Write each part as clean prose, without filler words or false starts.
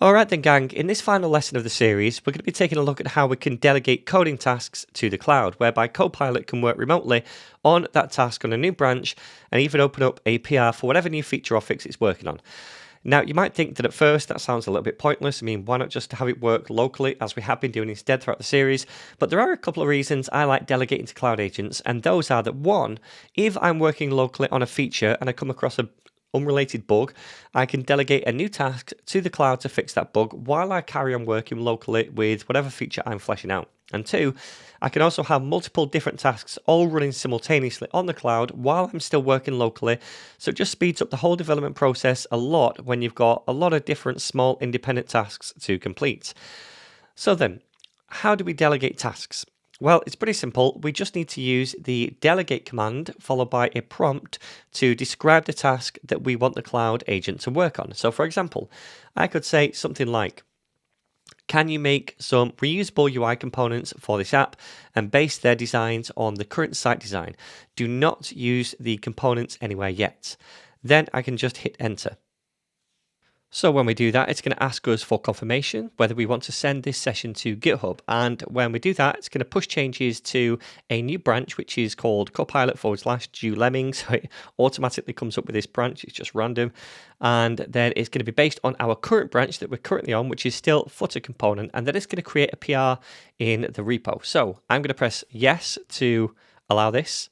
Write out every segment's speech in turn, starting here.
Alright then gang, in this final lesson of the series, we're going to be taking a look at how we can delegate coding tasks to the cloud, whereby Copilot can work remotely on that task on a new branch and even open up a PR for whatever new feature or fix it's working on. Now, you might think that at first that sounds a little bit pointless. I mean, why not just have it work locally as we have been doing instead throughout the series? But there are a couple of reasons I like delegating to cloud agents, and those are that one, if I'm working locally on a feature and I come across a unrelated bug, I can delegate a new task to the cloud to fix that bug while I carry on working locally with whatever feature I'm fleshing out. And two, I can also have multiple different tasks all running simultaneously on the cloud while I'm still working locally, so it just speeds up the whole development process a lot when you've got a lot of different small independent tasks to complete. So then, how do we delegate tasks? Well, it's pretty simple. We just need to use the delegate command followed by a prompt to describe the task that we want the cloud agent to work on. So for example, I could say something like, can you make some reusable UI components for this app and base their designs on the current site design? Do not use the components anywhere yet. Then I can just hit enter. So when we do that, it's going to ask us for confirmation whether we want to send this session to GitHub. And when we do that, it's going to push changes to a new branch, which is called Copilot/Lemming. So it automatically comes up with this branch. It's just random. And then it's going to be based on our current branch that we're currently on, which is still footer component. And then it's going to create a PR in the repo. So I'm going to press yes to allow this.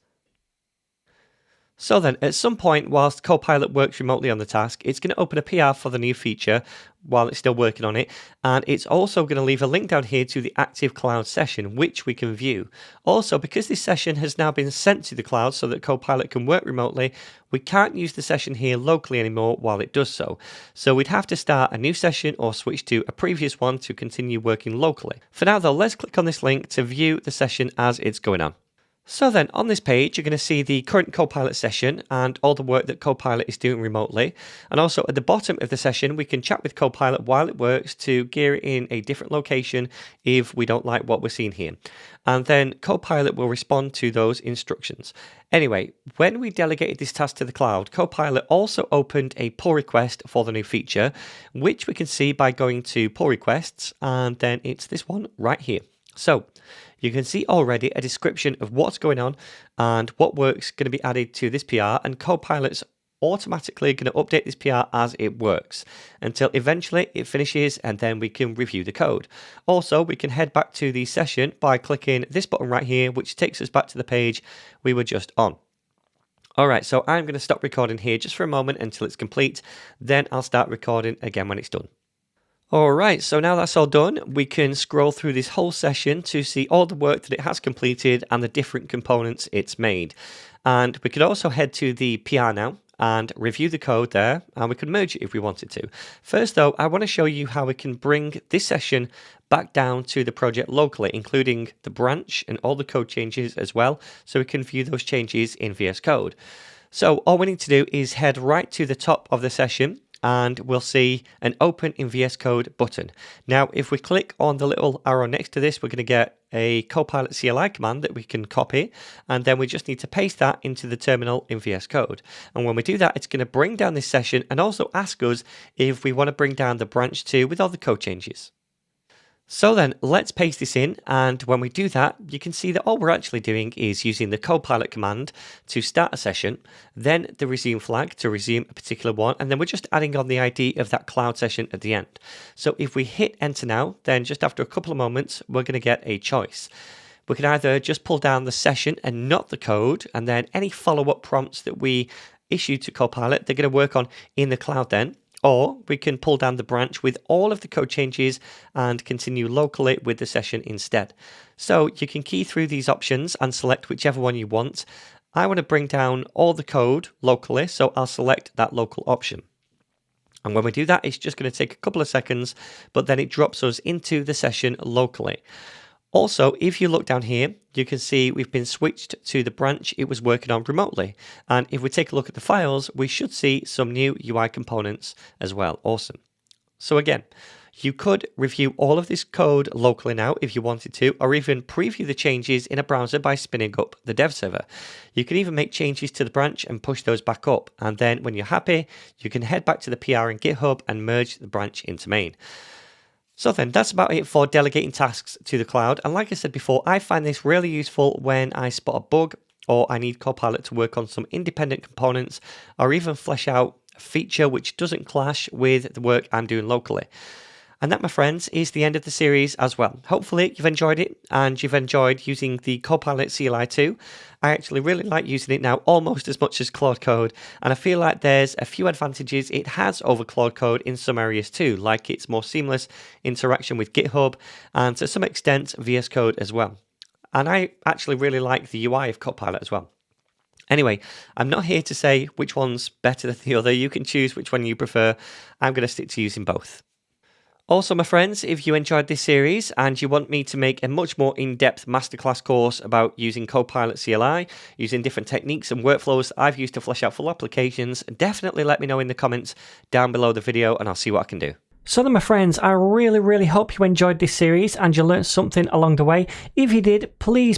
So then, at some point, whilst Copilot works remotely on the task, it's going to open a PR for the new feature while it's still working on it, and it's also going to leave a link down here to the active cloud session, which we can view. Also, because this session has now been sent to the cloud so that Copilot can work remotely, we can't use the session here locally anymore while it does so. So we'd have to start a new session or switch to a previous one to continue working locally. For now though, let's click on this link to view the session as it's going on. So then on this page, you're going to see the current Copilot session and all the work that Copilot is doing remotely. And also at the bottom of the session, we can chat with Copilot while it works to gear it in a different location if we don't like what we're seeing here. And then Copilot will respond to those instructions. Anyway, when we delegated this task to the cloud, Copilot also opened a pull request for the new feature, which we can see by going to pull requests, and then it's this one right here. So you can see already a description of what's going on and what work's going to be added to this PR, and Copilot's automatically going to update this PR as it works until eventually it finishes, and then we can review the code. Also, we can head back to the session by clicking this button right here, which takes us back to the page we were just on. Alright, so I'm going to stop recording here just for a moment until it's complete, then I'll start recording again when it's done. Alright, so now that's all done, we can scroll through this whole session to see all the work that it has completed and the different components it's made. And we could also head to the PR now and review the code there, and we could merge it if we wanted to. First though, I want to show you how we can bring this session back down to the project locally, including the branch and all the code changes as well, so we can view those changes in VS Code. So all we need to do is head right to the top of the session, and we'll see an Open in VS Code button. Now, if we click on the little arrow next to this, we're going to get a Copilot CLI command that we can copy, and then we just need to paste that into the terminal in VS Code. And when we do that, it's going to bring down this session and also ask us if we want to bring down the branch too with all the code changes. So then let's paste this in, and when we do that, you can see that all we're actually doing is using the Copilot command to start a session, then the resume flag to resume a particular one, and then we're just adding on the ID of that cloud session at the end. So if we hit enter now, then just after a couple of moments, we're going to get a choice. We can either just pull down the session and not the code, and then any follow-up prompts that we issue to Copilot, they're going to work on in the cloud then. Or we can pull down the branch with all of the code changes and continue locally with the session instead. So you can key through these options and select whichever one you want. I want to bring down all the code locally, so I'll select that local option. And when we do that, it's just going to take a couple of seconds, but then it drops us into the session locally. Also, if you look down here, you can see we've been switched to the branch it was working on remotely. And if we take a look at the files, we should see some new UI components as well. Awesome. So again, You could review all of this code locally now if you wanted to, or even preview the changes in a browser by spinning up the dev server. You can even make changes to the branch and push those back up, and then when you're happy, you can head back to the PR in GitHub and merge the branch into main. So then, that's about it for delegating tasks to the cloud, and like I said before, I find this really useful when I spot a bug or I need Copilot to work on some independent components or even flesh out a feature which doesn't clash with the work I'm doing locally. And that, my friends, is the end of the series as well. Hopefully you've enjoyed it and you've enjoyed using the Copilot CLI 2. I actually really like using it now almost as much as Claude Code, and I feel like there's a few advantages it has over Claude Code in some areas too, like its more seamless interaction with GitHub and to some extent VS Code as well. And I actually really like the UI of Copilot as well. Anyway, I'm not here to say which one's better than the other. You can choose which one you prefer. I'm going to stick to using both. Also, my friends, if you enjoyed this series and you want me to make a much more in-depth masterclass course about using Copilot CLI, using different techniques and workflows that I've used to flesh out full applications, definitely let me know in the comments down below the video and I'll see what I can do. So then, my friends, I really hope you enjoyed this series and you learned something along the way. If you did, please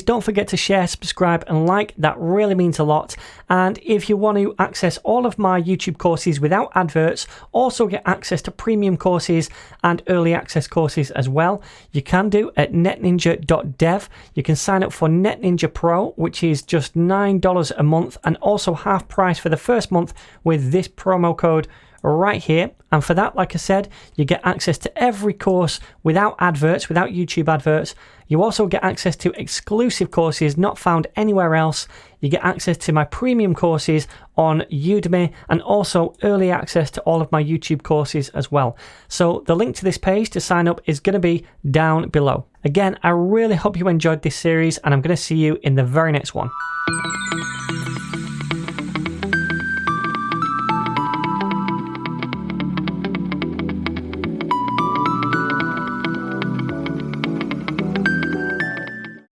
don't forget to share, subscribe and like. That really means a lot. And if you want to access all of my YouTube courses without adverts, also get access to premium courses and early access courses as well, you can do at NetNinja.dev. You can sign up for NetNinja Pro, which is just $9 a month and also half price for the first month with this promo code right here. And for that, like I said, you get access to every course without adverts, without YouTube adverts. You also get access to exclusive courses not found anywhere else. You get access to my premium courses on Udemy and also early access to all of my YouTube courses as well. So the link to this page to sign up is going to be down below. Again, I really hope you enjoyed this series and I'm going to see you in the very next one.